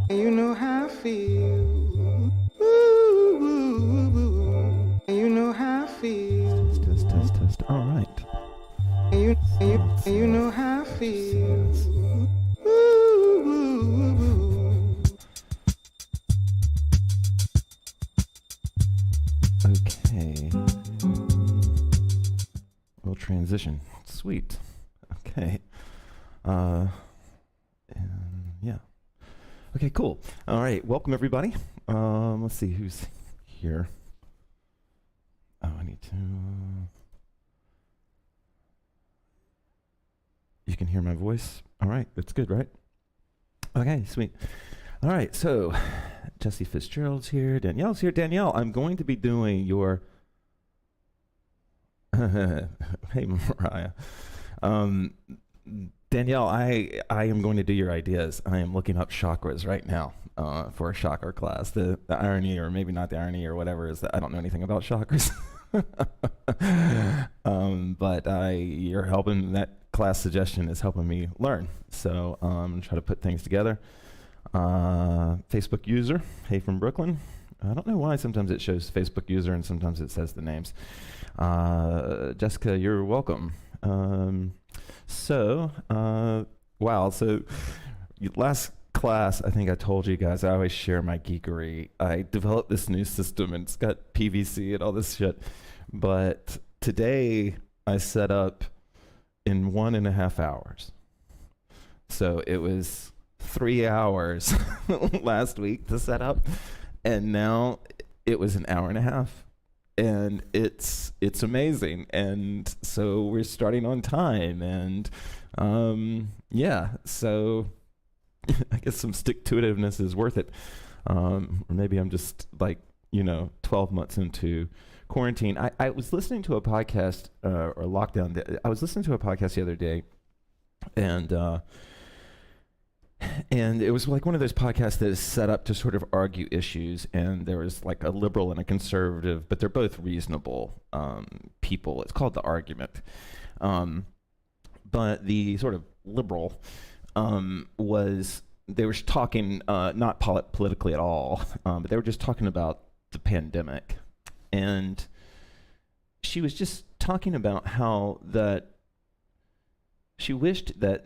You know how I feel. Ooh, you know how I feel. Test. All right. You know how I feel. Ooh, Okay. We'll transition. Sweet. Okay. And yeah. Okay, cool. All right. Welcome, everybody. Let's see who's here. Oh, I need to. You can hear my voice. All right. That's good, right? Okay, sweet. All right. So, Jesse Fitzgerald's here. Danielle's here. Danielle, I'm going to be doing your. Hey, Mariah. Um, Danielle, I am going to do your ideas. I am looking up chakras right now for a chakra class. The irony, or maybe not the irony, or whatever, is that I don't know anything about chakras. But you're helping. That class suggestion is helping me learn. So try to put things together. Facebook user, hey from Brooklyn. I don't know why sometimes it shows Facebook user and sometimes it says the names. Jessica, you're welcome. Wow. So last class, I think I told you guys, I always share my geekery. I developed this new system and it's got PVC and all this shit. But today I set up in 1.5 hours. So it was 3 hours last week to set up. And now it was an hour and a half. And it's amazing, and so we're starting on time, and yeah, so I guess some stick-to-itiveness is worth it, or maybe I'm just 12 months into quarantine. I was listening to a podcast or lockdown. I was listening to a podcast the other day, and it was like one of those podcasts that is set up to sort of argue issues, and there was like a liberal and a conservative, but they're both reasonable people. It's called The Argument. But the sort of liberal they were talking, not politically at all, but they were just talking about the pandemic. And she was just talking about how that she wished that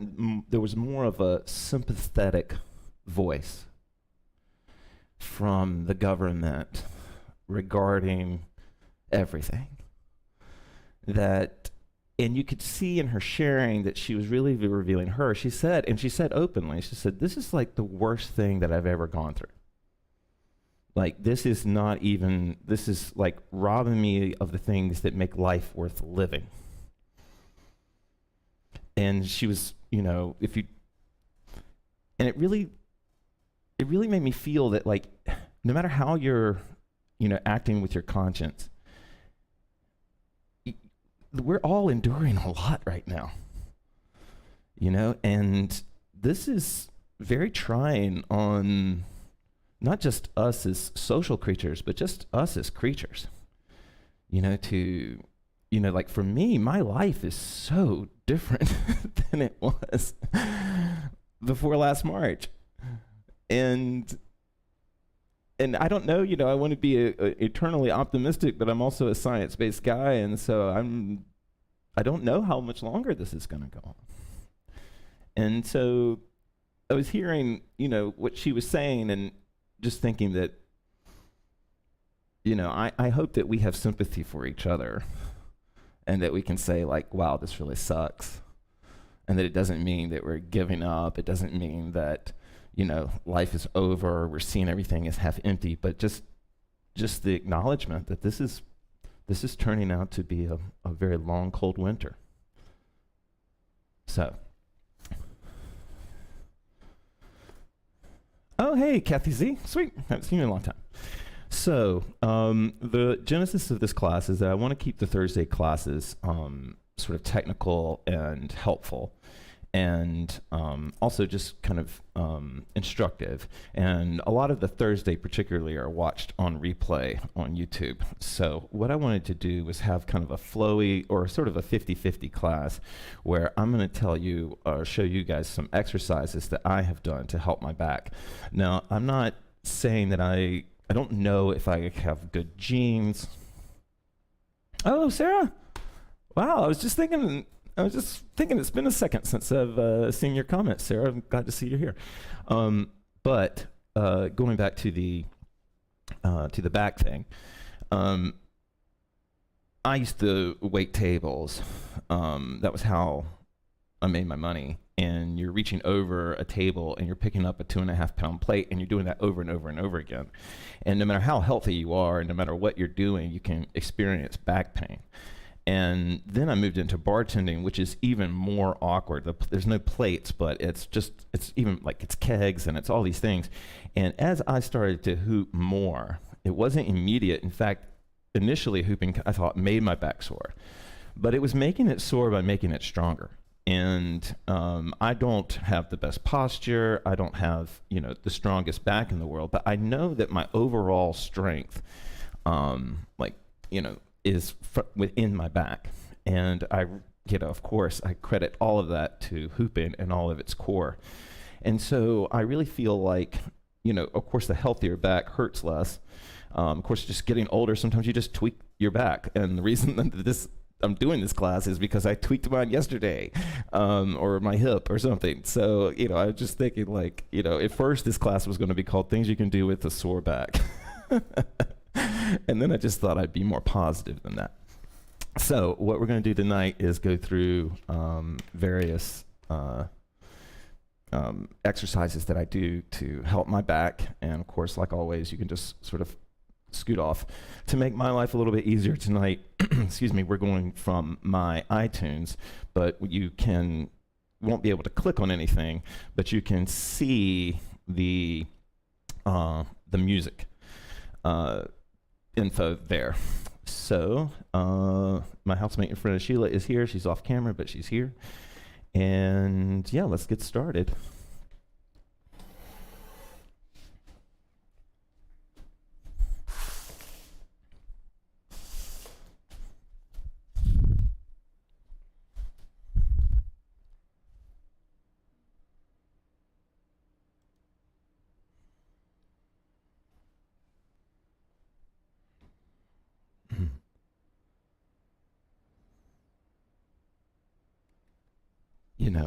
there was more of a sympathetic voice from the government regarding everything. And you could see in her sharing that she was really revealing her. She said openly, she said, this is like the worst thing that I've ever gone through. Like, this is like robbing me of the things that make life worth living. And she was, and it really made me feel that, like, no matter how you're, acting with your conscience, we're all enduring a lot right now, and this is very trying on not just us as social creatures, but just us as creatures, like for me, my life is so different than it was before last March. And I don't know, I want to be eternally optimistic, but I'm also a science-based guy, and so I don't know how much longer this is going to go on. And so I was hearing, what she was saying, and just thinking that, I hope that we have sympathy for each other, and that we can say, like, wow, this really sucks. And that it doesn't mean that we're giving up. It doesn't mean that, life is over. We're seeing everything as half empty. But just the acknowledgement that this is turning out to be a very long, cold winter. So. Oh, hey, Kathy Z. Sweet. Haven't seen you in a long time. So the genesis of this class is that I want to keep the Thursday classes sort of technical and helpful. and also just kind of instructive. And a lot of the Thursday particularly are watched on replay on YouTube. So what I wanted to do was have kind of a flowy or sort of a 50-50 class where I'm going to tell you or show you guys some exercises that I have done to help my back. Now, I'm not saying that I don't know if I have good genes. Oh, Sarah. Wow, I was just thinking it's been a second since I've seen your comments, Sarah. I'm glad to see you here. But going back to the back thing, I used to wait tables. That was how I made my money. And you're reaching over a table and you're picking up a 2.5 pound plate and you're doing that over and over and over again. And no matter how healthy you are and no matter what you're doing, you can experience back pain. And then I moved into bartending, which is even more awkward. There's no plates, but it's even like it's kegs and it's all these things. And as I started to hoop more, it wasn't immediate. In fact, initially hooping, I thought, made my back sore. But it was making it sore by making it stronger. And I don't have the best posture. I don't have, the strongest back in the world. But I know that my overall strength, is within my back. And of course, I credit all of that to hooping and all of its core. And so I really feel like, of course, the healthier back hurts less. Of course, just getting older, sometimes you just tweak your back. And the reason that I'm doing this class is because I tweaked mine yesterday, or my hip or something. So, I was just thinking at first this class was going to be called Things You Can Do with a Sore Back. And then I just thought I'd be more positive than that. So what we're going to do tonight is go through various exercises that I do to help my back. And of course, like always, you can just sort of scoot off. To make my life a little bit easier tonight, excuse me, we're going from my iTunes, but you won't be able to click on anything, but you can see the music info there. So my housemate and friend Sheila is here. She's off camera, but she's here. And yeah, let's get started.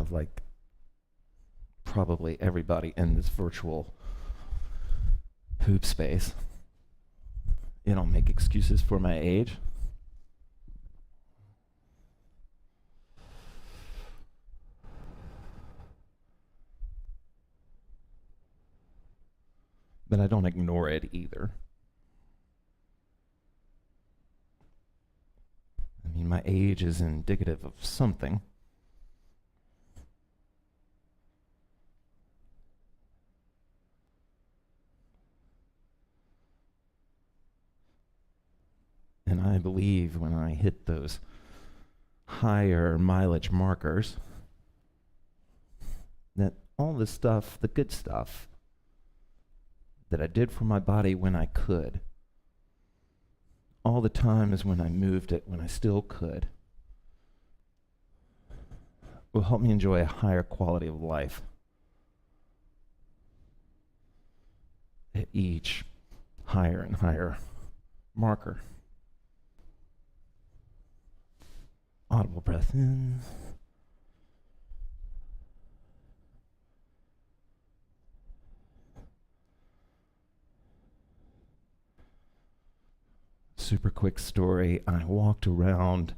Like probably everybody in this virtual hoop space, I'll make excuses for my age. But I don't ignore it either. I mean, my age is indicative of something. And I believe when I hit those higher mileage markers, that all the stuff, the good stuff that I did for my body when I could, all the times when I moved it, when I still could, will help me enjoy a higher quality of life at each higher and higher marker. Audible breath in. Super quick story. I walked around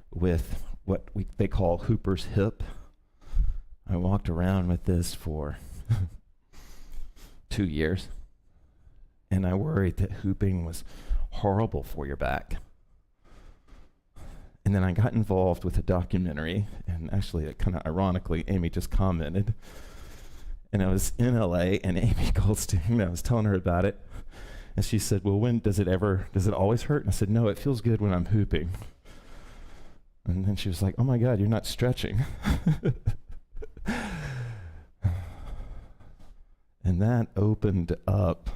with what they call Hooper's hip. I walked around with this for 2 years. And I worried that hooping was horrible for your back. And then I got involved with a documentary, and actually, kind of ironically, Amy just commented. And I was in LA, and Amy Goldstein, I was telling her about it, and she said, well, does it always hurt? And I said, no, it feels good when I'm hooping. And then she was like, oh my God, you're not stretching. And that opened up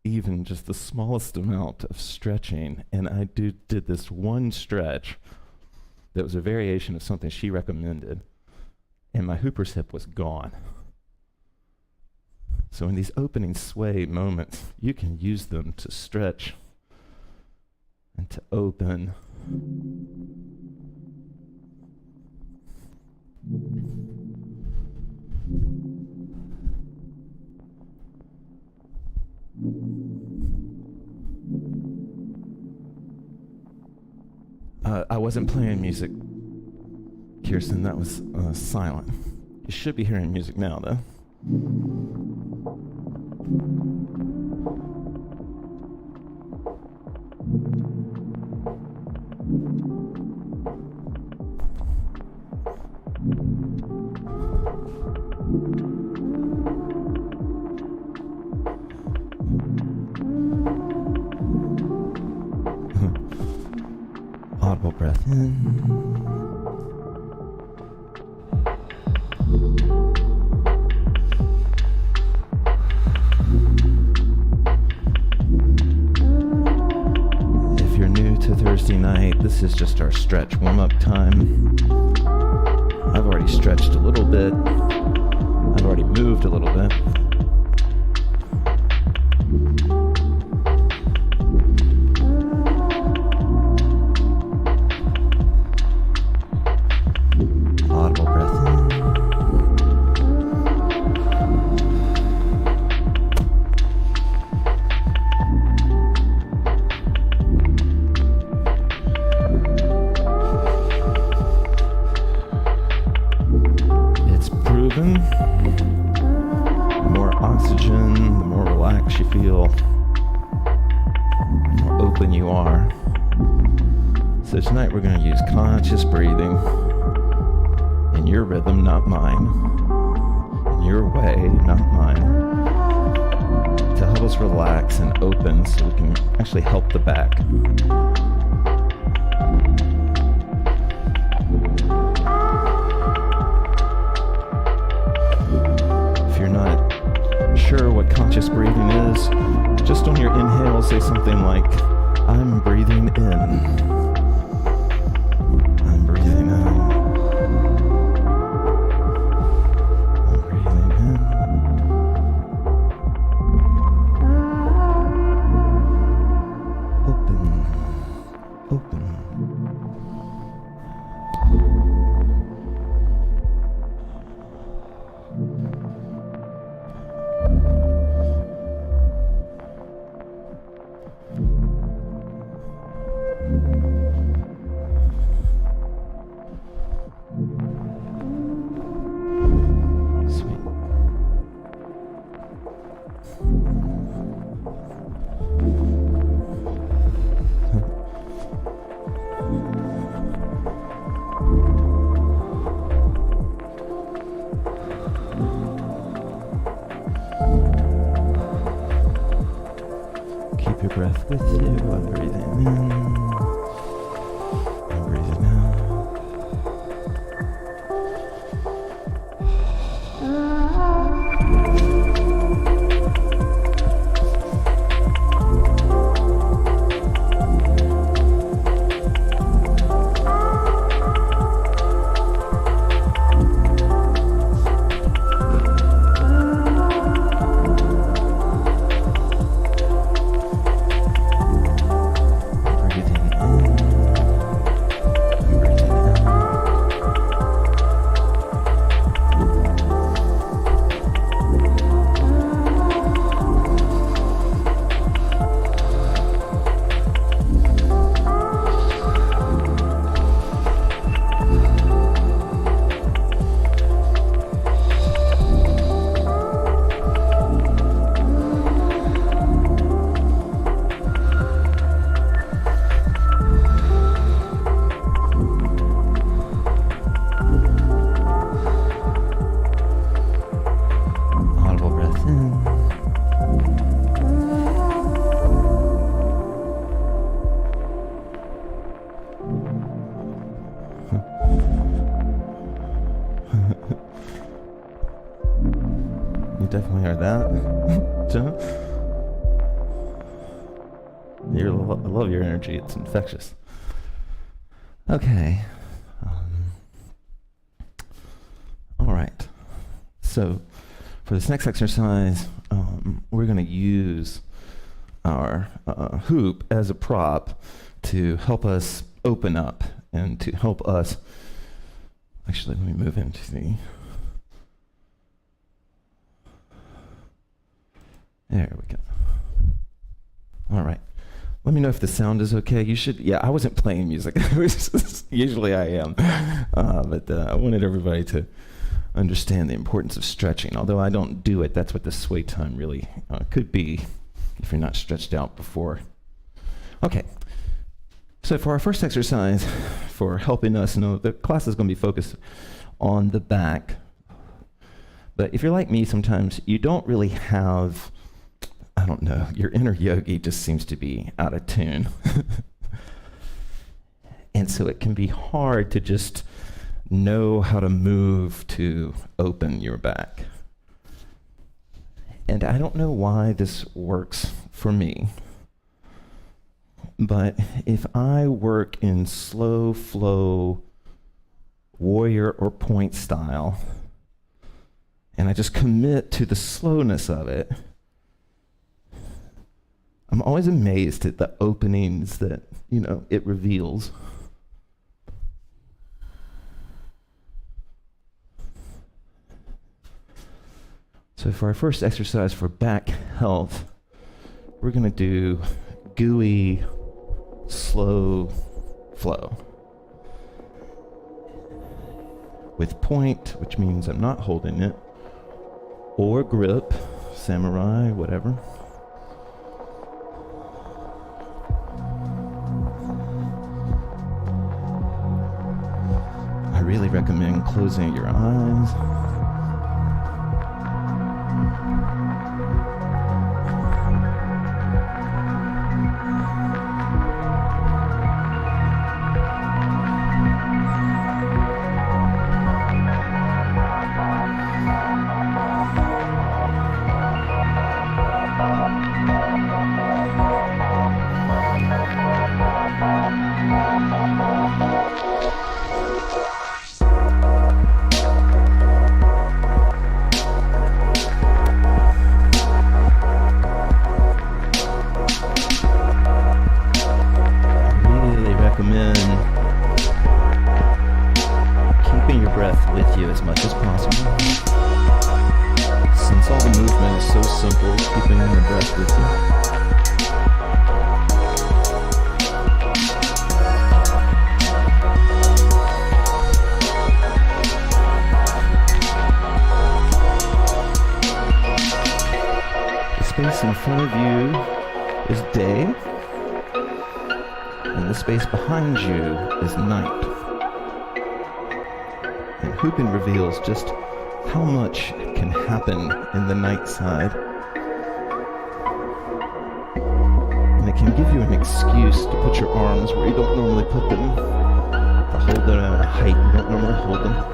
even just the smallest amount of stretching. And I did this one stretch that was a variation of something she recommended, and my hooper's hip was gone. So in these opening sway moments, you can use them to stretch and to open. I wasn't playing music, Kirsten. That was silent. You should be hearing music now, though. Audible breath in. If you're new to Thursday night, this is just our stretch warm-up time. I've already stretched a little bit. I've already moved a little bit. Audible breath in. It's proven. The more oxygen, the more relaxed you feel, the more open you are. So tonight we're going to use conscious breathing. In your rhythm, not mine. In your way, not mine. To help us relax and open so we can actually help the back. If you're not sure what conscious breathing is, just on your inhale say something like, I'm breathing in. I'm breathing out. Keep your breath with you. I'm breathing in. I'm breathing out. You definitely are that. John? I love your energy. It's infectious. Okay. All right. So for this next exercise, we're going to use our hoop as a prop to help us open up and to help us. Actually, let me move into the. There we go. All right. Let me know if the sound is okay. You should. Yeah, I wasn't playing music. Usually I am, but I wanted everybody to understand the importance of stretching. Although I don't do it, that's what the sway time really could be if you're not stretched out before. Okay. So for our first exercise, for helping us know, the class is going to be focused on the back. But if you're like me, sometimes you don't really have, I don't know, your inner yogi just seems to be out of tune. And so it can be hard to just know how to move to open your back. And I don't know why this works for me, but if I work in slow flow, warrior or point style, and I just commit to the slowness of it, I'm always amazed at the openings that, it reveals. So for our first exercise for back health, we're going to do gooey, slow flow. With point, which means I'm not holding it, or grip, samurai, whatever. I really recommend closing your eyes. In front of you is day, and the space behind you is night. And hooping reveals just how much can happen in the night side. And it can give you an excuse to put your arms where you don't normally put them, to hold them at a height you don't normally hold them.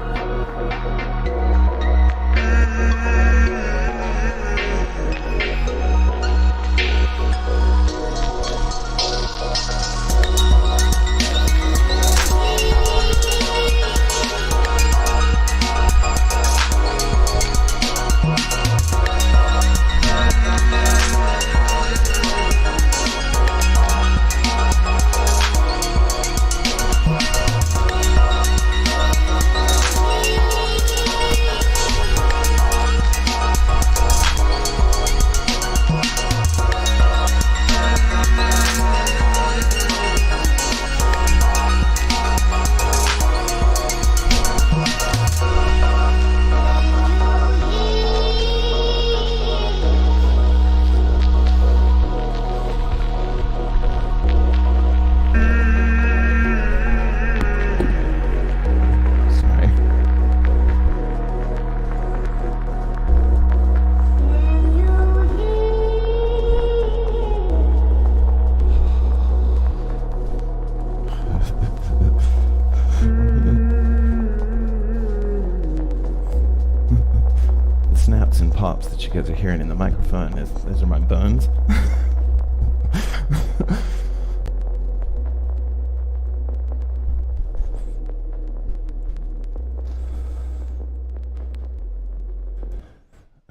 snaps and pops that you guys are hearing in the microphone, those are my bones.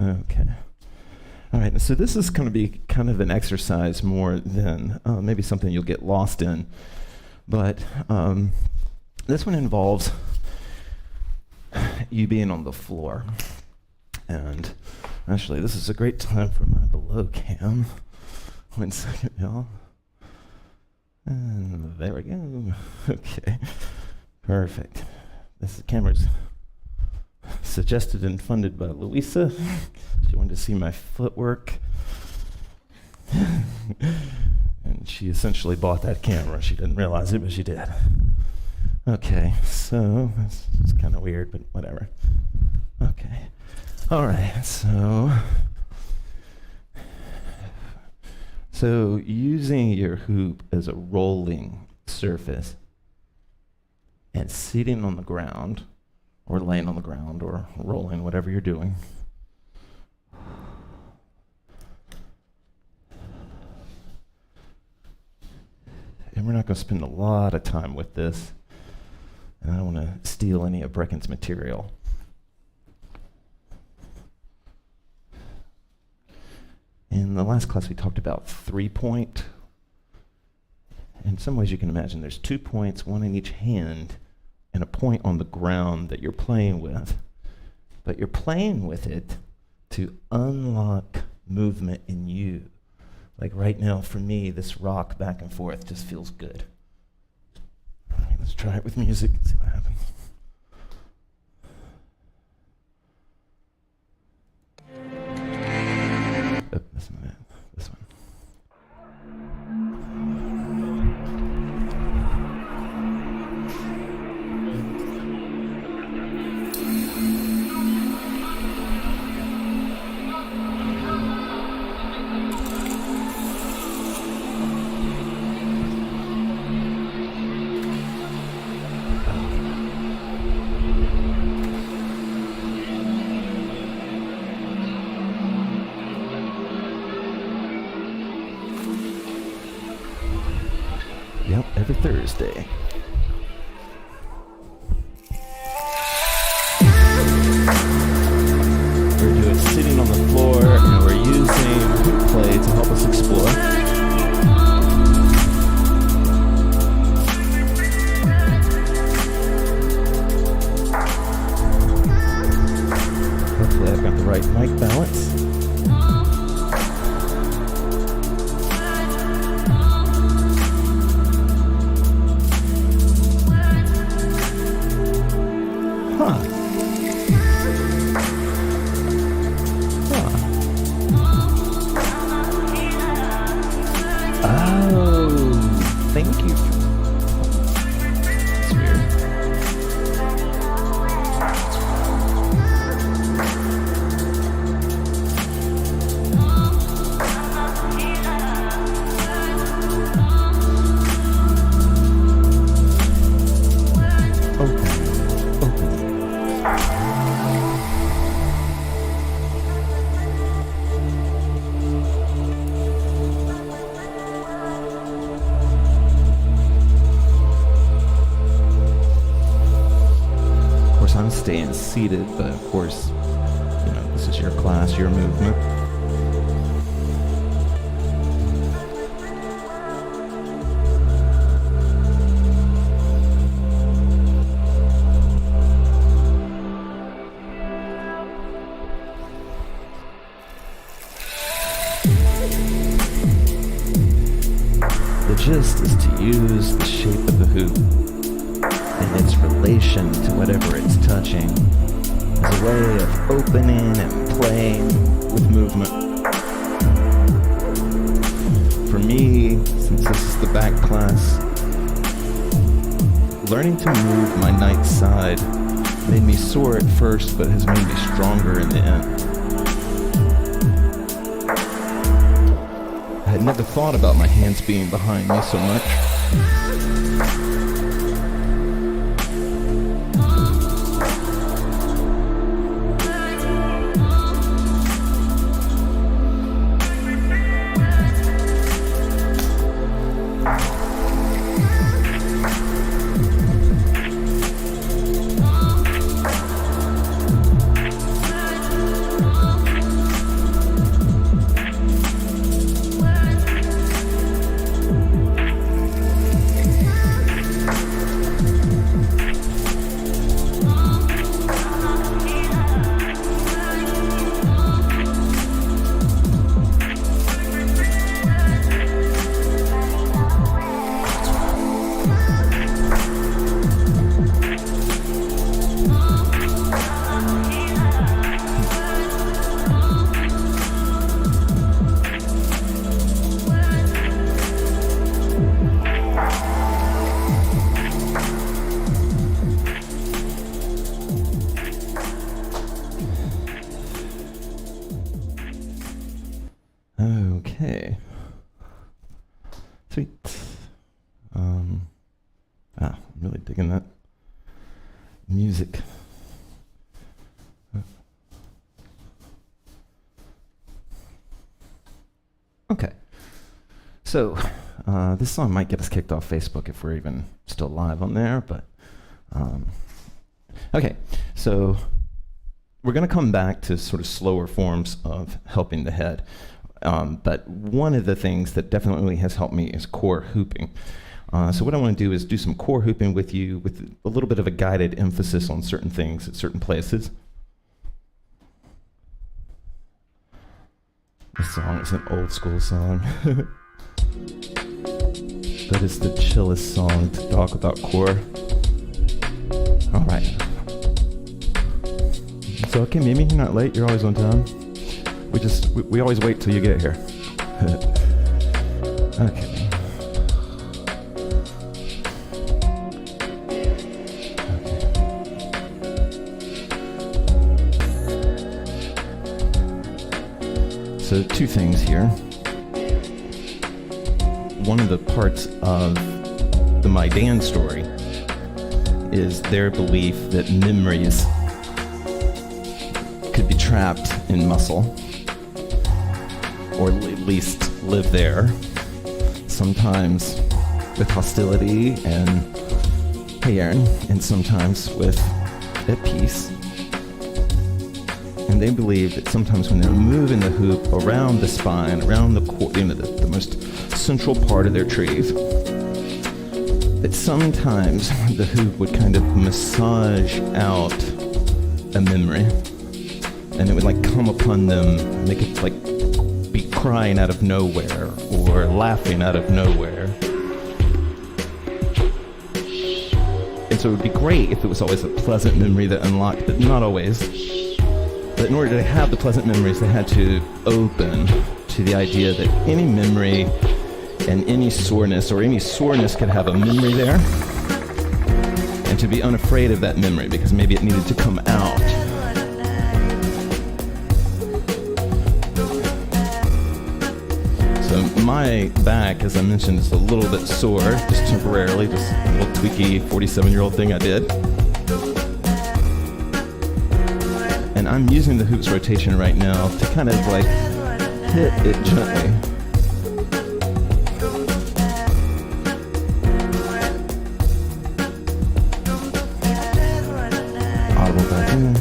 Okay. All right, so this is going to be kind of an exercise more than maybe something you'll get lost in. But this one involves you being on the floor. And actually, this is a great time for my below cam. 1 second, y'all. And there we go. Okay, perfect. This camera's suggested and funded by Louisa. She wanted to see my footwork. And she essentially bought that camera. She didn't realize it, but she did. Okay, so it's kind of weird, but whatever. Okay. All right, so using your hoop as a rolling surface and sitting on the ground, or laying on the ground, or rolling, whatever you're doing. And we're not going to spend a lot of time with this, and I don't want to steal any of Brecken's material. In the last class, we talked about 3-point. In some ways, you can imagine there's 2 points, one in each hand, and a point on the ground that you're playing with. But you're playing with it to unlock movement in you. Like right now, for me, this rock back and forth just feels good. All right, let's try it with music and see what happens. Oh, that's not it. This one. Yep, every Thursday. We're doing sitting on the floor, and we're using hoop play to help us explore. Hopefully I've got the right mic balance. Thank you. That's weird. I'm staying seated, but of course, you know, this is your class, your movement. The gist is to use the shape of the hoop and its relation to whatever it's touching as a way of opening and playing with movement. For me, since this is the back class, learning to move my night side made me sore at first, but has made me stronger in the end. I had never thought about my hands being behind me so much. Okay. Sweet. I'm really digging that music. Okay. So, this song might get us kicked off Facebook if we're even still live on there, but okay. So, we're going to come back to sort of slower forms of helping the head. But one of the things that definitely has helped me is core hooping. So what I want to do is do some core hooping with you with a little bit of a guided emphasis on certain things at certain places. This song is an old school song. But it's the chillest song to talk about core. All right. So okay, Mimi, you're not late. You're always on time. We always wait till you get here. Okay. So two things here. One of the parts of the My Dan story is their belief that memories could be trapped in muscle, or at least live there, sometimes with hostility and pain, and sometimes with at peace. And they believe that sometimes when they're moving the hoop around the spine, around the core, the most central part of their tree, that sometimes the hoop would kind of massage out a memory, and it would like come upon them, and they could like be crying out of nowhere or laughing out of nowhere. And so it would be great if it was always a pleasant memory that unlocked, but not always. But in order to have the pleasant memories, they had to open to the idea that any memory and any soreness, or any soreness could have a memory there, and to be unafraid of that memory because maybe it needed to come out. So my back, as I mentioned, is a little bit sore, just temporarily, just a little tweaky 47-year-old thing I did. And I'm using the hoops rotation right now to kind of like hit it gently. Audible back in.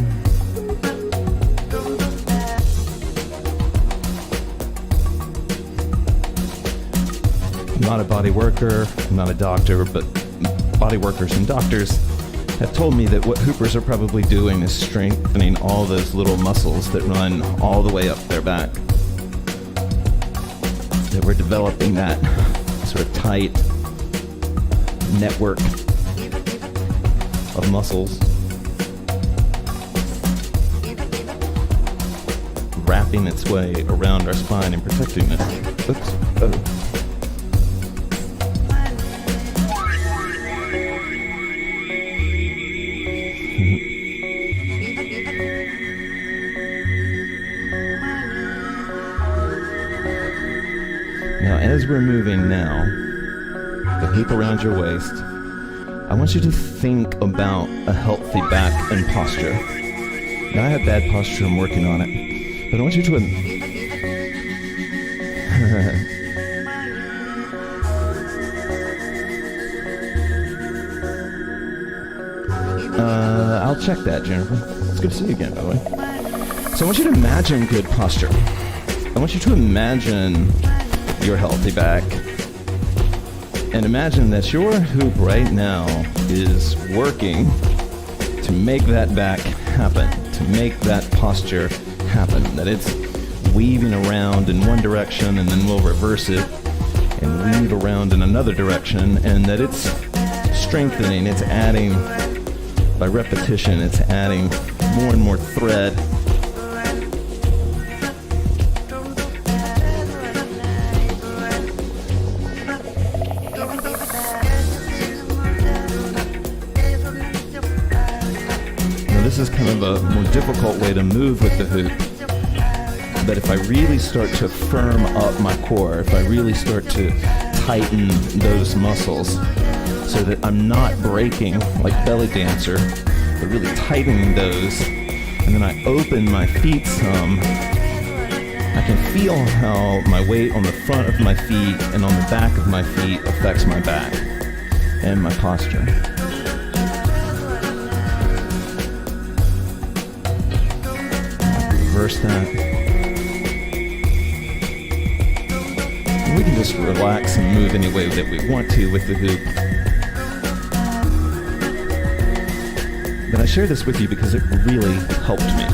I'm not a body worker, I'm not a doctor, but body workers and doctors have told me that what hoopers are probably doing is strengthening all those little muscles that run all the way up their back. That we're developing that sort of tight network of muscles, wrapping its way around our spine and protecting it. Oops. Oh. Now, as we're moving now, the hoop around your waist, I want you to think about a healthy back and posture. Now, I have bad posture, I'm working on it, but I want you to... I'll check that, Jennifer. It's good to see you again, by the way. So I want you to imagine good posture. I want you to imagine your healthy back. And imagine that your hoop right now is working to make that back happen, to make that posture happen, that it's weaving around in one direction and then we'll reverse it and weave around in another direction, and that it's strengthening, it's adding, by repetition, it's adding more and more thread. This is kind of a more difficult way to move with the hoop. But if I really start to firm up my core, if I really start to tighten those muscles so that I'm not breaking like belly dancer, but really tightening those, and then I open my feet some, I can feel how my weight on the front of my feet and on the back of my feet affects my back and my posture. Reverse that. And we can just relax and move any way that we want to with the hoop. But I share this with you because it really helped me.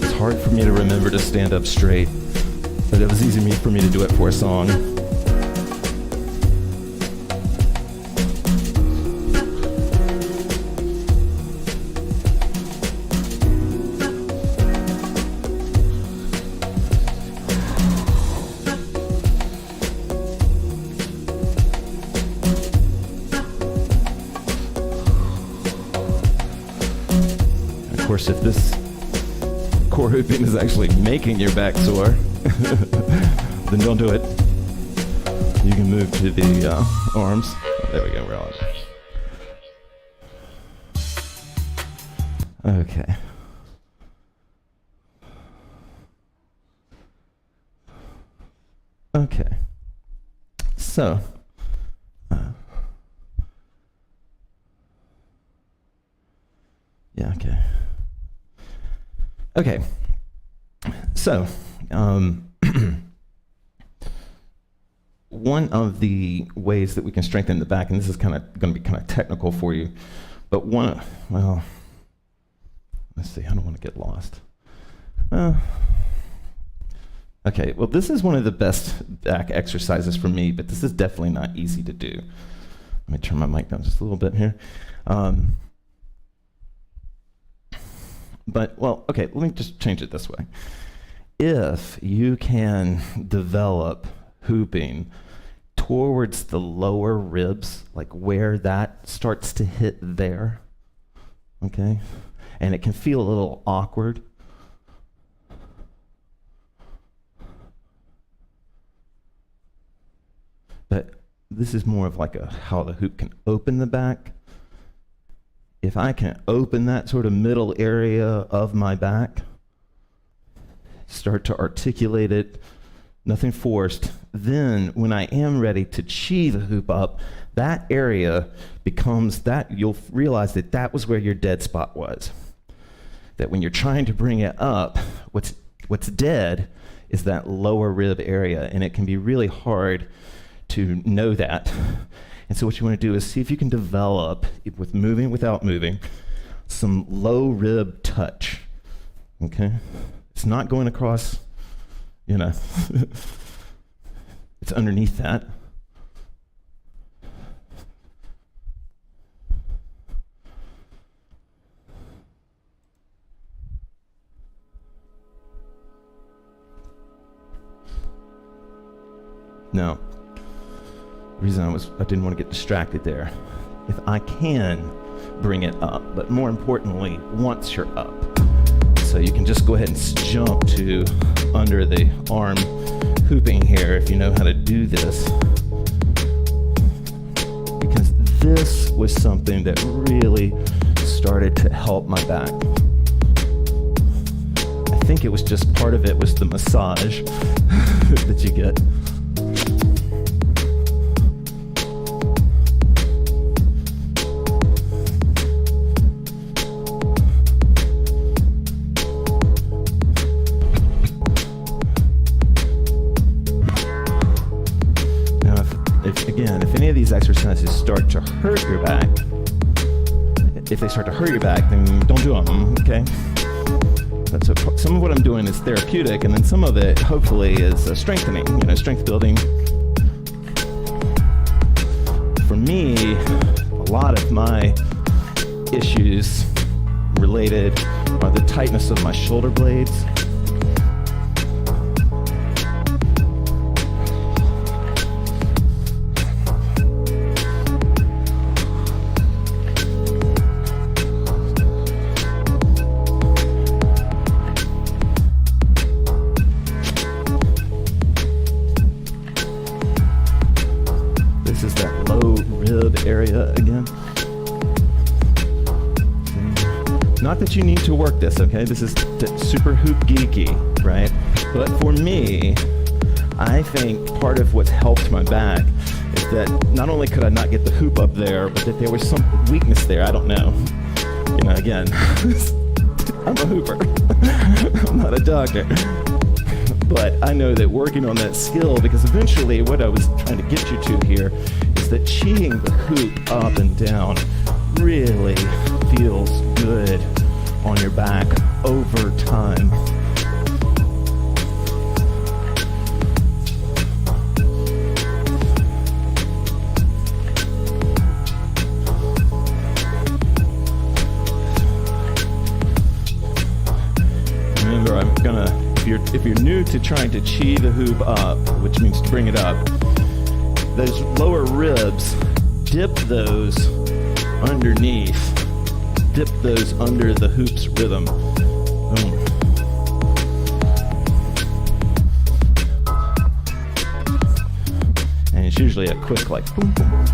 It's hard for me to remember to stand up straight, but it was easy for me to do it for a song. Of course, if this core hooping is actually making your back sore, then don't do it. You can move to the arms. There we go, we're on. Okay. Okay. So, yeah, okay. Okay, so one of the ways that we can strengthen the back, and this is kind of going to be kind of technical for you, but well, let's see, I don't want to get lost. Okay, well, this is one of the best back exercises for me, but this is definitely not easy to do. Let me turn my mic down just a little bit here. But, well, okay, let me just change it this way. If you can develop hooping towards the lower ribs, like where that starts to hit there, okay, and it can feel a little awkward, but this is more of like how the hoop can open the back. If I can open that sort of middle area of my back, start to articulate it, nothing forced, then when I am ready to chi the hoop up, that area becomes that, you'll realize that that was where your dead spot was. That when you're trying to bring it up, what's dead is that lower rib area, and it can be really hard to know that. And so what you want to do is see if you can develop, with moving without moving, some low rib touch, okay? It's not going across, it's underneath that. Now, the reason I didn't want to get distracted there. If I can bring it up, but more importantly, once you're up. So you can just go ahead and jump to under the arm hooping here if you know how to do this. Because this was something that really started to help my back. I think it was just part of it was the massage that you get. If any of these exercises start to hurt your back, if they start to hurt your back, then don't do them, okay? That's some of what I'm doing is therapeutic, and then some of it, hopefully, is strengthening, strength building. For me, a lot of my issues related are the tightness of my shoulder blades. not that you need to work this, okay? This is super hoop geeky, right? But for me, I think part of what's helped my back is that not only could I not get the hoop up there, but that there was some weakness there. I don't know. You know, again, I'm a hooper. I'm not a doctor. But I know that working on that skill, because eventually what I was trying to get you to here is that cheating the hoop up and down really feels good on your back over time. Remember, if you're new to trying to chi the hoop up, which means to bring it up, those lower ribs, dip those underneath. Dip those under the hoop's rhythm. Boom. And it's usually a quick like boom, boom.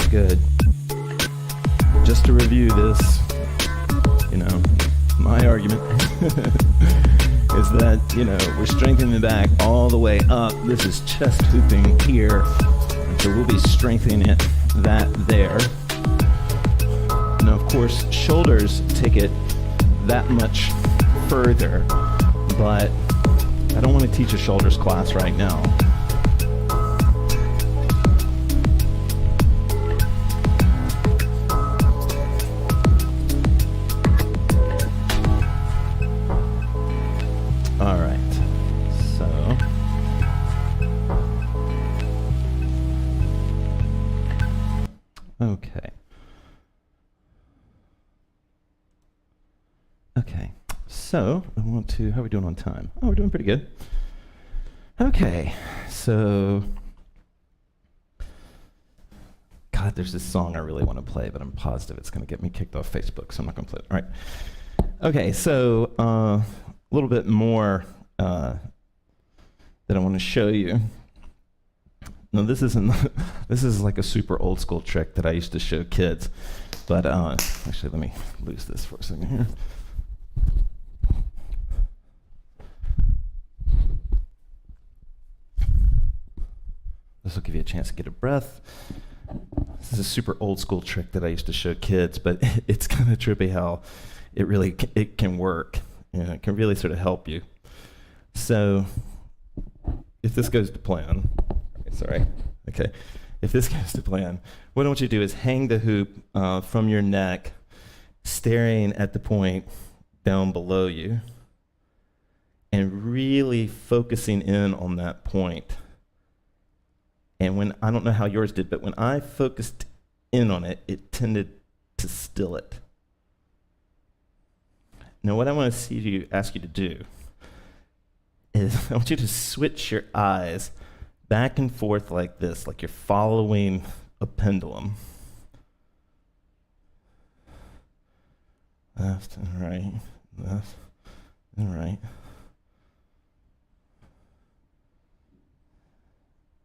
Good. Just to review this, you know, my argument is that, you know, we're strengthening the back all the way up. This is chest hooping here. And so we'll be strengthening that there. Now, of course, shoulders take it that much further, but I don't want to teach a shoulders class right now. All right, so okay, so I want to, how are we doing on time? Oh, we're doing pretty good. Okay, so God, there's this song I really want to play, but I'm positive it's going to get me kicked off Facebook, so I'm not going to play it. All right. Okay, so a little bit more that I want to show you. Now, this isn't. This is like a super old school trick that I used to show kids, but actually, let me lose this for a second here. This will give you a chance to get a breath. This is a super old school trick that I used to show kids, but it's kind of trippy how it can work. You know, it can really sort of help you. So if this goes to plan, okay. If this goes to plan, what I want you to do is hang the hoop from your neck, staring at the point down below you, and really focusing in on that point. And when, I don't know how yours did, but when I focused in on it, it tended to still it. Now, what I want to ask you to do is I want you to switch your eyes back and forth like this, like you're following a pendulum. Left and right, left and right.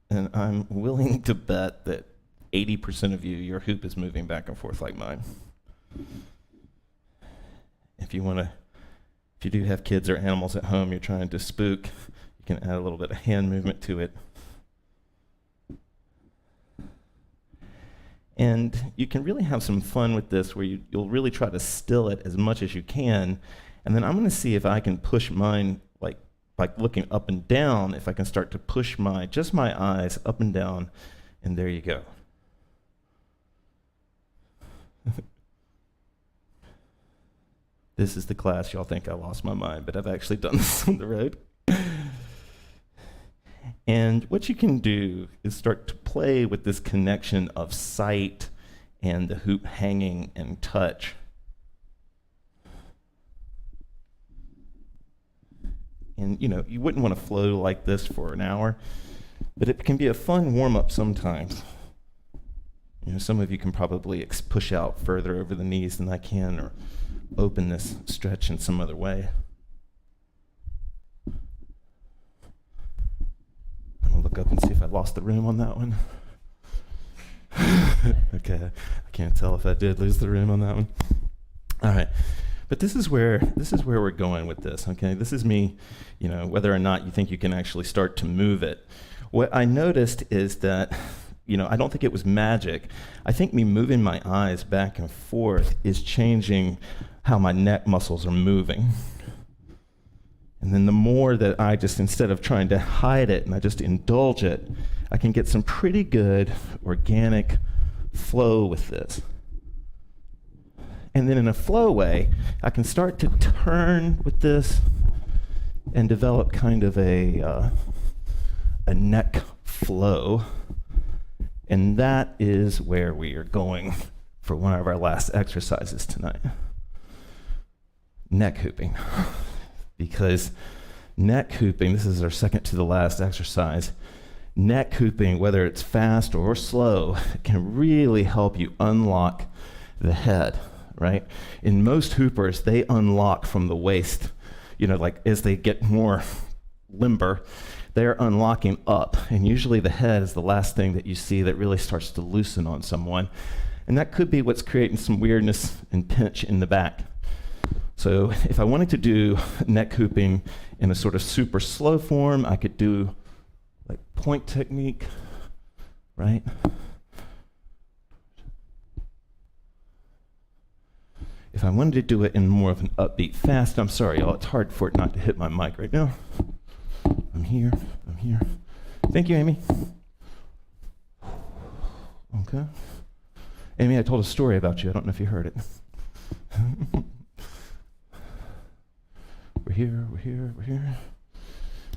And I'm willing to bet that 80% of you, your hoop is moving back and forth like mine. If you do have kids or animals at home you're trying to spook, you can add a little bit of hand movement to it. And you can really have some fun with this where you'll really try to still it as much as you can. And then I'm going to see if I can push mine by looking up and down, if I can start to push just my eyes up and down, and there you go. This is the class y'all think I lost my mind, but I've actually done this on the road. And what you can do is start to play with this connection of sight and the hoop hanging and touch. And you wouldn't want to flow like this for an hour, but it can be a fun warm-up sometimes. Some of you can probably push out further over the knees than I can, or open this stretch in some other way. I'm gonna look up and see if I lost the room on that one. Okay, I can't tell if I did lose the room on that one. All right, but this is where we're going with this. Okay, this is me. Whether or not you think you can actually start to move it. What I noticed is that, I don't think it was magic. I think me moving my eyes back and forth is changing how my neck muscles are moving. And then the more that I just, instead of trying to hide it and I just indulge it, I can get some pretty good organic flow with this. And then in a flow way, I can start to turn with this and develop kind of a neck flow. And that is where we are going for one of our last exercises tonight. Neck hooping. Because neck hooping, this is our second to the last exercise, neck hooping, whether it's fast or slow, can really help you unlock the head, right? In most hoopers, they unlock from the waist, like as they get more limber, they're unlocking up, and usually the head is the last thing that you see that really starts to loosen on someone, and that could be what's creating some weirdness and pinch in the back. So if I wanted to do neck hooping in a sort of super slow form, I could do like point technique, right? If I wanted to do it in more of an upbeat fast, I'm sorry, y'all, it's hard for it not to hit my mic right now. I'm here. Thank you, Amy. Okay. Amy, I told a story about you. I don't know if you heard it. We're here.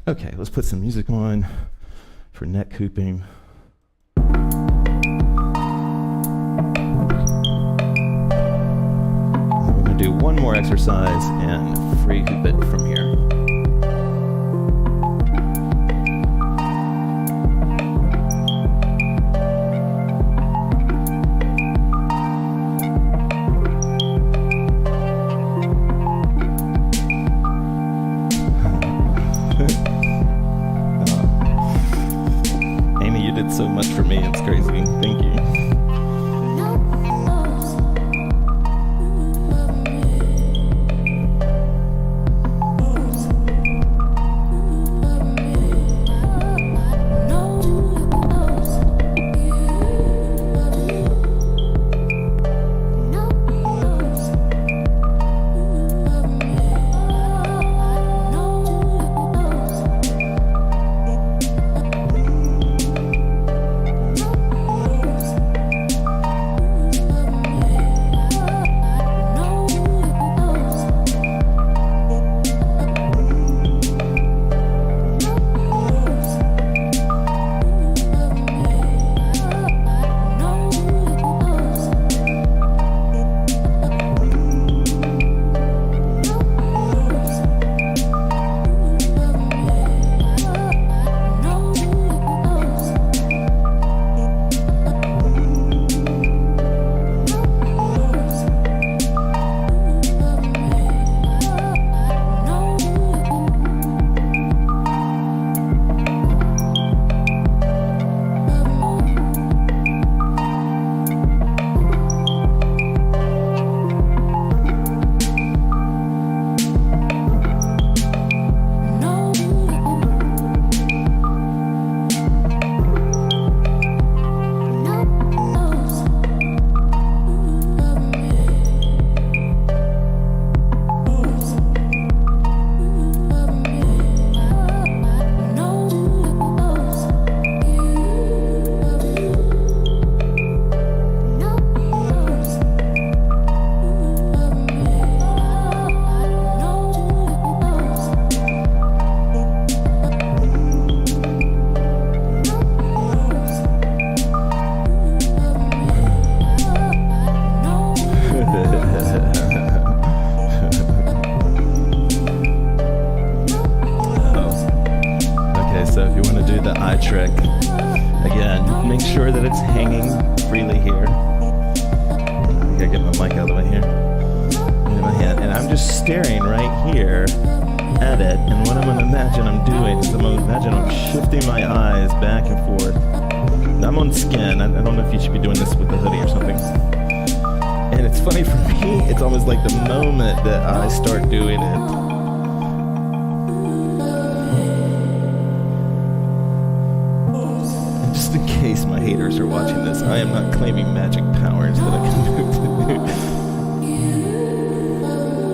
Okay, let's put some music on for neck hooping. We're going to do one more exercise and free hoop it from here. So much for me, it's crazy. Thank you. sure that it's hanging freely here. I gotta get my mic out of the way here. In my hand. And I'm just staring right here at it. And what I'm going to imagine I'm doing is I'm going to imagine I'm shifting my eyes back and forth. I'm on skin. I don't know if you should be doing this with a hoodie or something. And it's funny for me, it's almost like the moment that I start doing it. In case my haters are watching this, I am not claiming magic powers that I can move to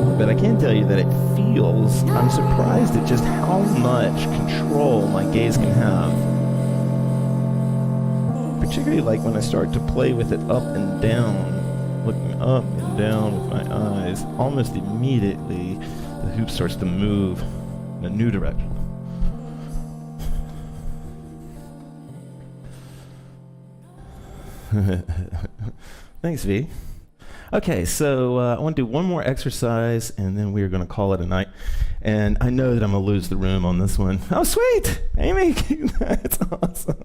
do. But I can tell you that it feels, I'm surprised at just how much control my gaze can have. Particularly like when I start to play with it up and down, looking up and down with my eyes, almost immediately the hoop starts to move in a new direction. Thanks, V. Okay, so I want to do one more exercise, and then we're going to call it a night. And I know that I'm going to lose the room on this one. Oh, sweet! Amy, that's awesome.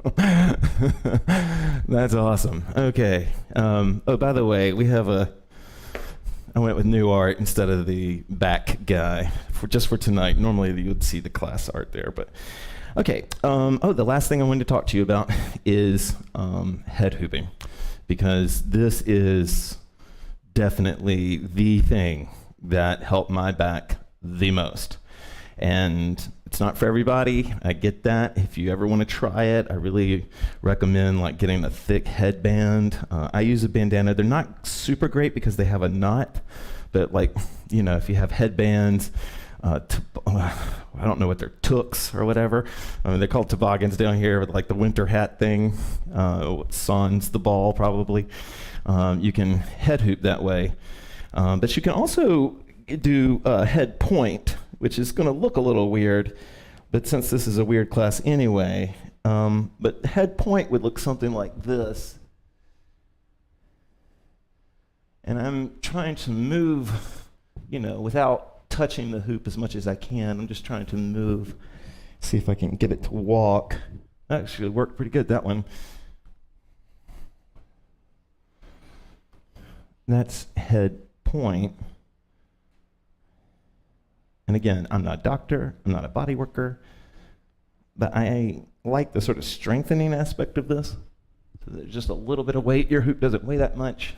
That's awesome. Okay. Oh, by the way, I went with new art instead of the back guy just for tonight. Normally, you would see the class art there, but... Okay, the last thing I wanted to talk to you about is head hooping, because this is definitely the thing that helped my back the most. And it's not for everybody, I get that. If you ever want to try it, I really recommend like getting a thick headband. I use a bandana. They're not super great because they have a knot, but like, you know, if you have headbands, I don't know what they're tooks or whatever. I mean, they're called toboggans down here with like the winter hat thing. Sans the ball probably. You can head hoop that way. But you can also do head point, which is going to look a little weird. But since this is a weird class anyway, but head point would look something like this. And I'm trying to move, you know, without touching the hoop as much as I can. I'm just trying to move, see if I can get it to walk. Actually worked pretty good, that one. That's head point. And again, I'm not a doctor, I'm not a body worker, but I like the sort of strengthening aspect of this. So there's just a little bit of weight. Your hoop doesn't weigh that much.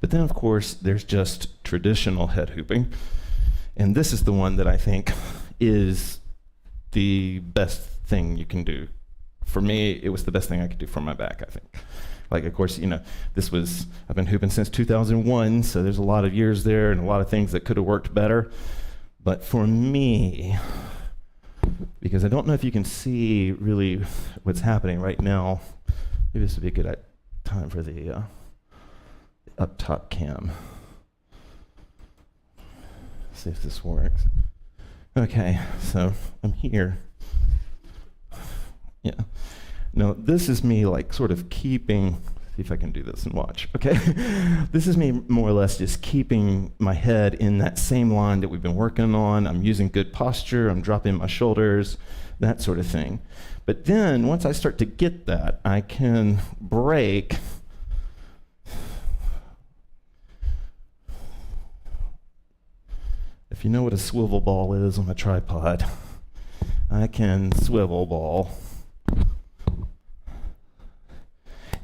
But then, of course, there's just traditional head hooping. And this is the one that I think is the best thing you can do. For me, it was the best thing I could do for my back, I think. Like, of course, you know, I've been hooping since 2001, so there's a lot of years there and a lot of things that could have worked better. But for me, because I don't know if you can see really what's happening right now, maybe this would be a good time for the up top cam. See if this works. Okay, so I'm here. Yeah. No, this is me like sort of keeping, see if I can do this and watch, okay? This is me more or less just keeping my head in that same line that we've been working on. I'm using good posture, I'm dropping my shoulders, that sort of thing. But then once I start to get that, I can break. If you know what a swivel ball is on a tripod, I can swivel ball.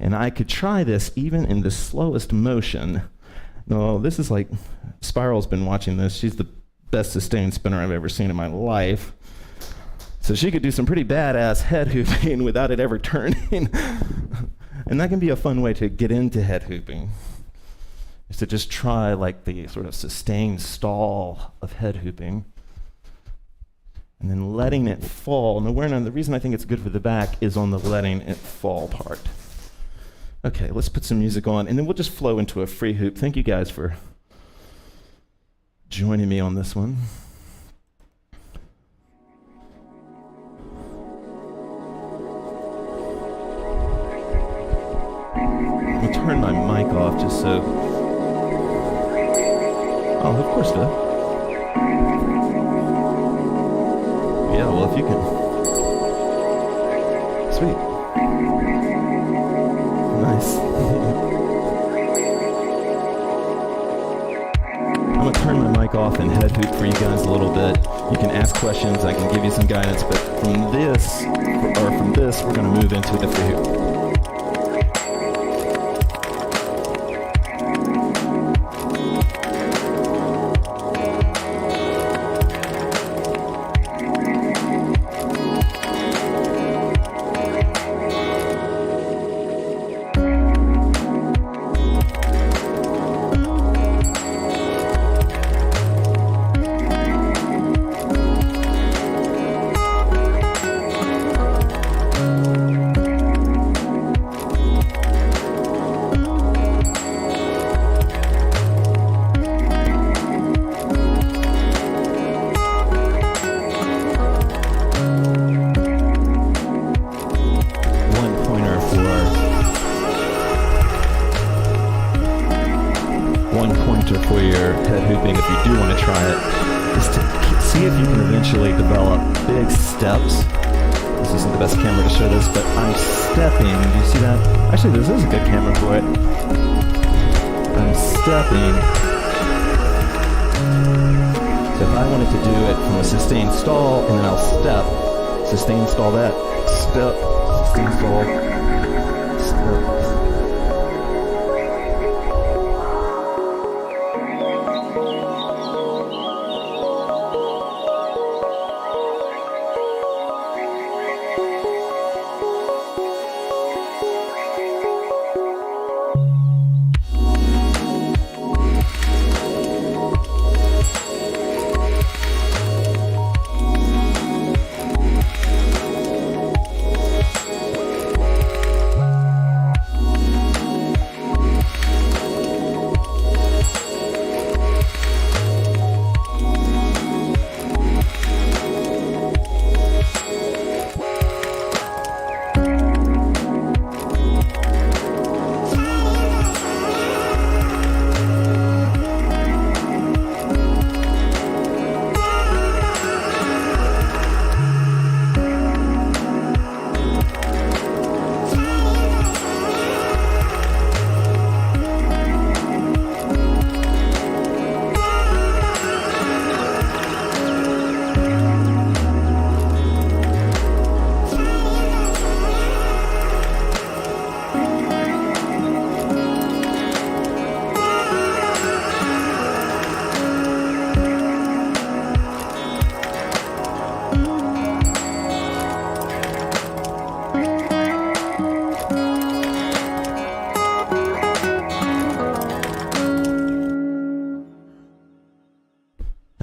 And I could try this even in the slowest motion. No, this is like, Spiral's been watching this. She's the best sustained spinner I've ever seen in my life. So she could do some pretty badass head hooping without it ever turning. And that can be a fun way to get into head hooping, is to just try like the sort of sustained stall of head hooping and then letting it fall. Now, the reason I think it's good for the back is on the letting it fall part. Okay, let's put some music on, and then we'll just flow into a free hoop. Thank you guys for joining me on this one. I'm gonna turn my mic off just so. Oh, of course, Phil. Yeah, well, if you can. Sweet. Nice. I'm going to turn my mic off and head hoop for you guys a little bit. You can ask questions, I can give you some guidance, but from this, we're going to move into the free hoop. For your head hooping, if you do want to try it, is to see if you can eventually develop big steps. This isn't the best camera to show this, but I'm stepping. Do you see that? Actually, this is a good camera for it. I'm stepping. So if I wanted to do it from a sustained stall, and then I'll step, sustain stall that, step, sustain stall, step.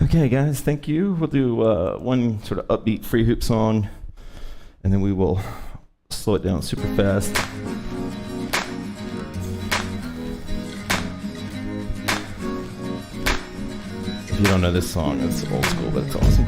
Okay, guys, thank you. We'll do one sort of upbeat free hoop song, and then we will slow it down super fast. If you don't know this song, it's old school, but it's awesome.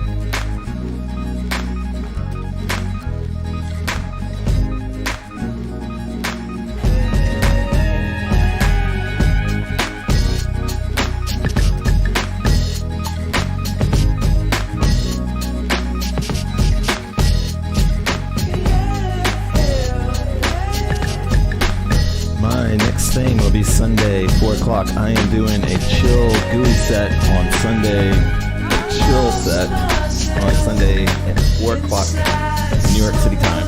Thing will be Sunday, 4 o'clock. I am doing a chill gooey set on Sunday. A chill set on Sunday at 4 o'clock New York City time.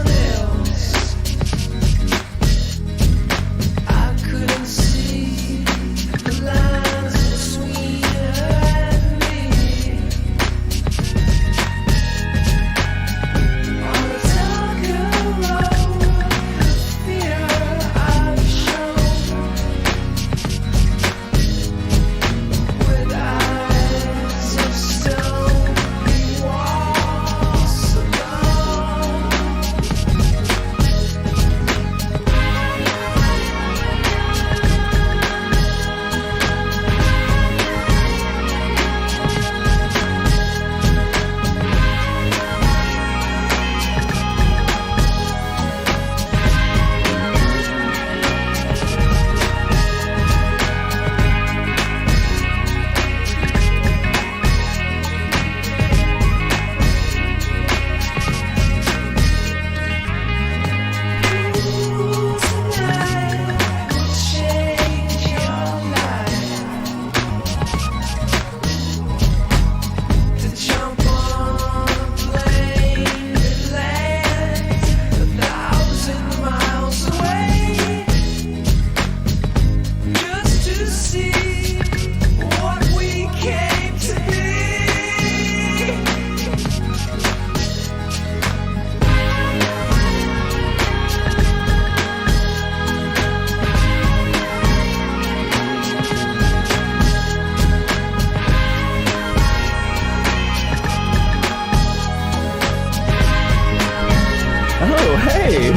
Oh, hey!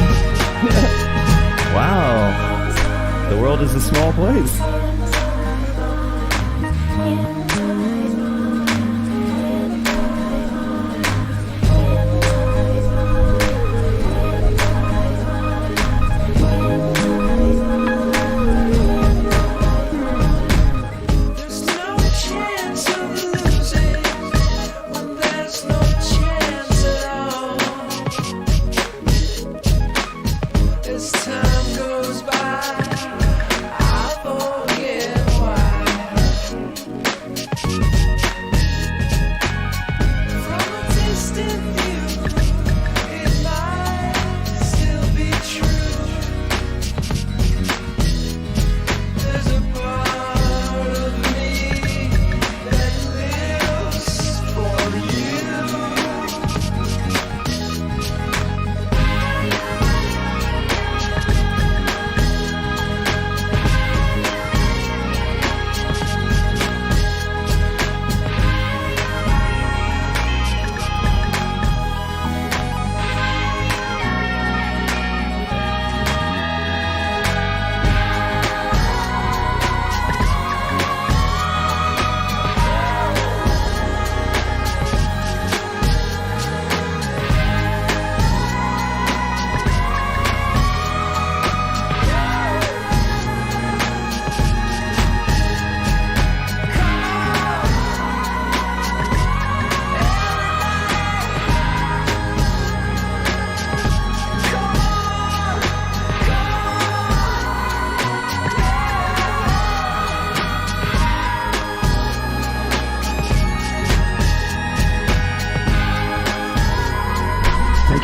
Wow. The world is a small place.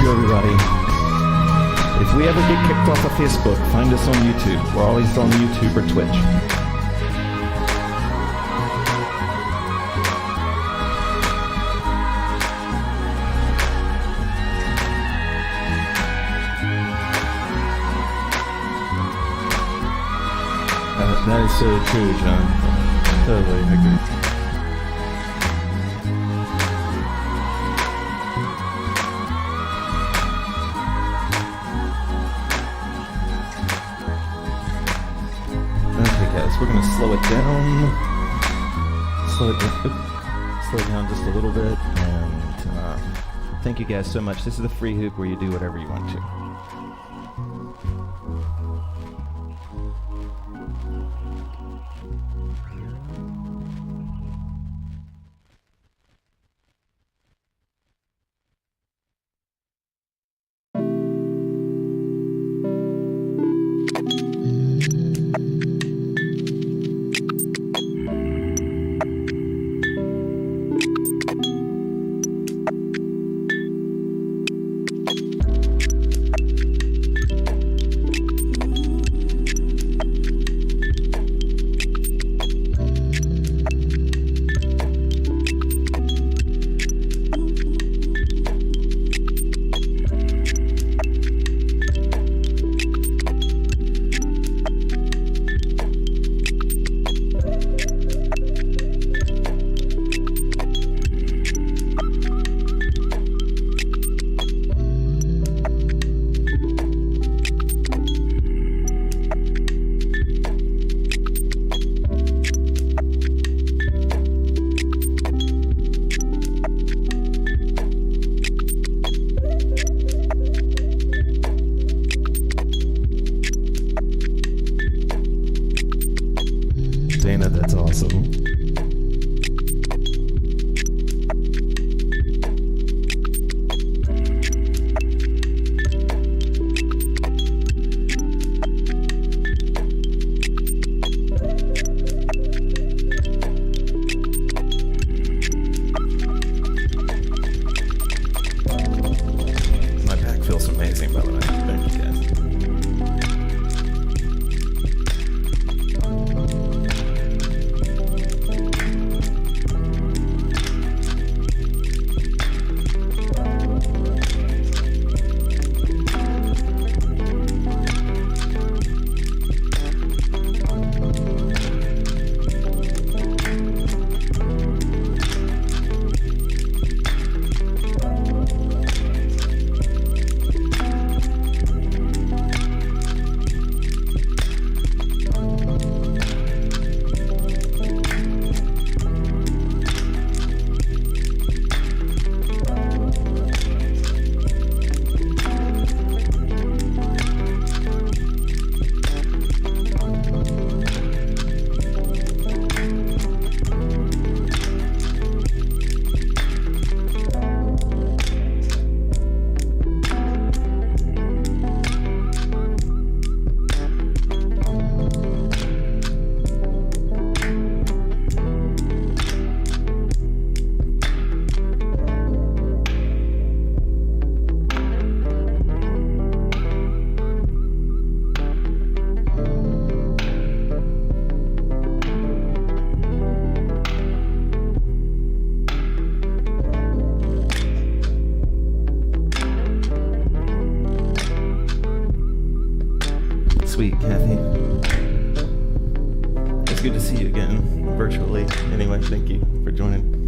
Everybody. If we ever get kicked off of Facebook, find us on YouTube. We're always on YouTube or Twitch. That is so true, John. Totally agree. We're going to slow it down. Slow it down just a little bit. And thank you guys so much. This is the free hoop where you do whatever you want to. Dana, that's awesome. My back feels amazing, by the way. Thank you, guys. sweet, Kathy. It's good to see you again, virtually. Anyway, thank you for joining.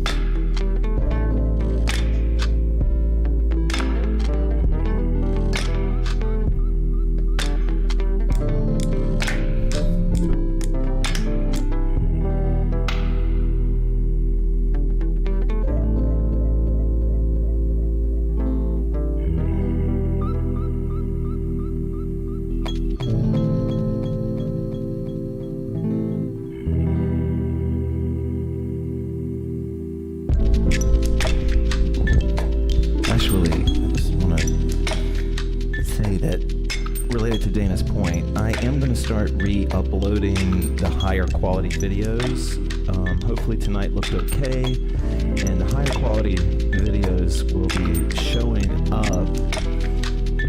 Actually, I just want to say that, related to Dana's point, I am going to start re-uploading the higher quality videos. Hopefully tonight looked okay, and the higher quality videos will be showing up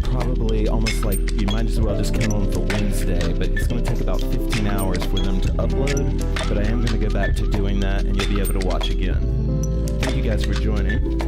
probably almost like you might as well just count on them for Wednesday, but it's going to take about 15 hours for them to upload, but I am going to go back to doing that, and you'll be able to watch again. Thank you guys for joining.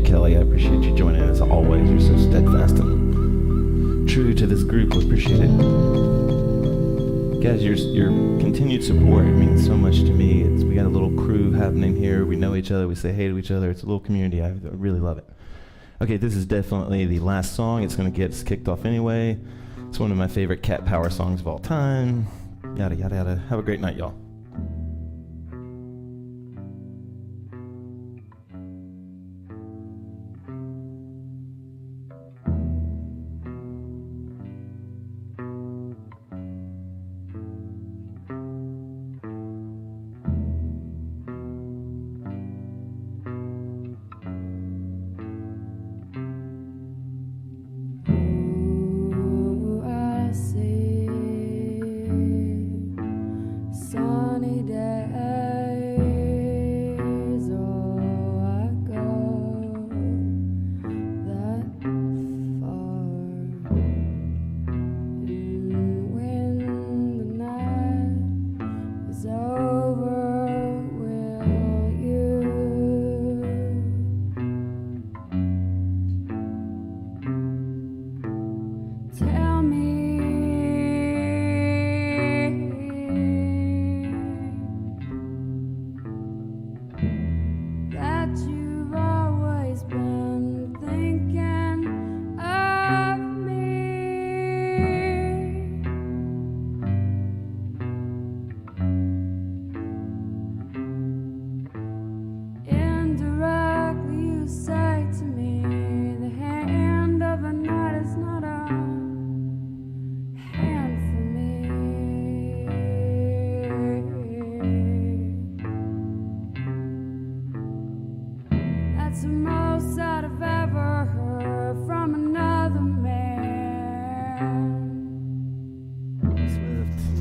Kelly, I appreciate you joining as always. You're so steadfast and true to this group. We appreciate it. Guys, your continued support means so much to me. We got a little crew happening here. We know each other. We say hey to each other. It's a little community. I really love it. Okay, this is definitely the last song. It's going to get us kicked off anyway. It's one of my favorite cat power songs of all time. Yada, yada, yada. Have a great night, y'all.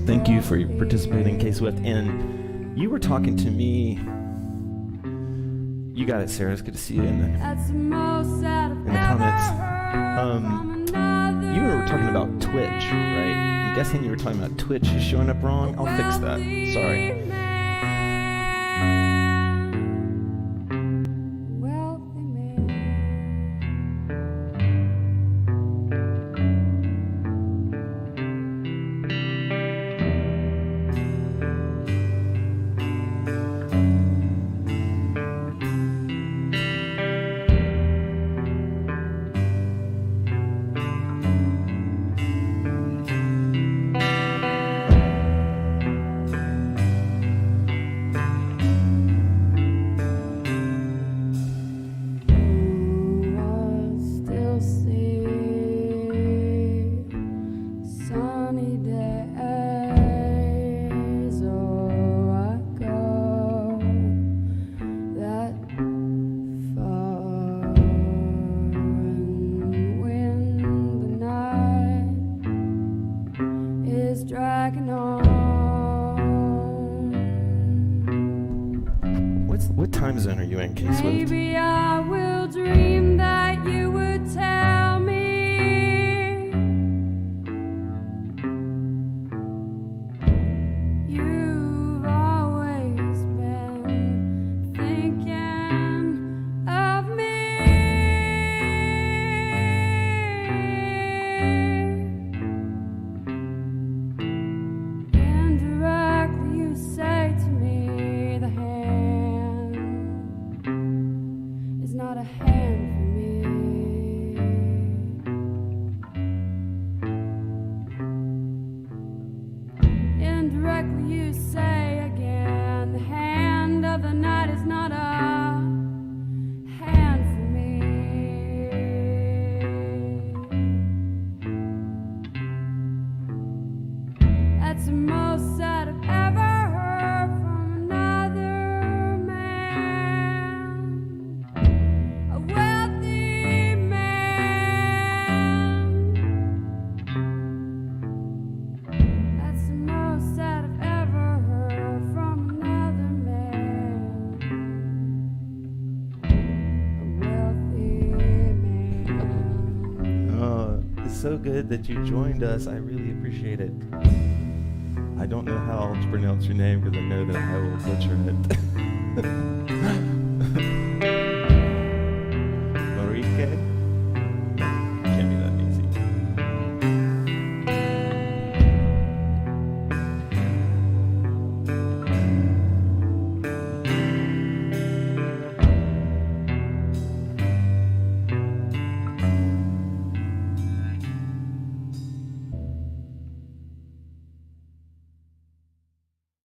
Thank you for participating, K-Swift. And you were talking to me. You got it, Sarah. It's good to see you in the comments. You were talking about Twitch, right? I'm guessing you were talking about Twitch is showing up wrong. I'll fix that. Sorry. is dragging on. What time zone are you in, K-Swift? Maybe I will dream that you would tell me you've always been thinking of me. Indirectly you say to me the hand is not a hand for me. Indirectly you say again the hand of the night is not a hand for me. That's the most that I've ever heard from another man, a wealthy man. That's the most that I've ever heard from another man, a wealthy man. Oh, it's so good that you joined us. I really appreciate it. I don't know how to pronounce your name because I know that I will butcher it.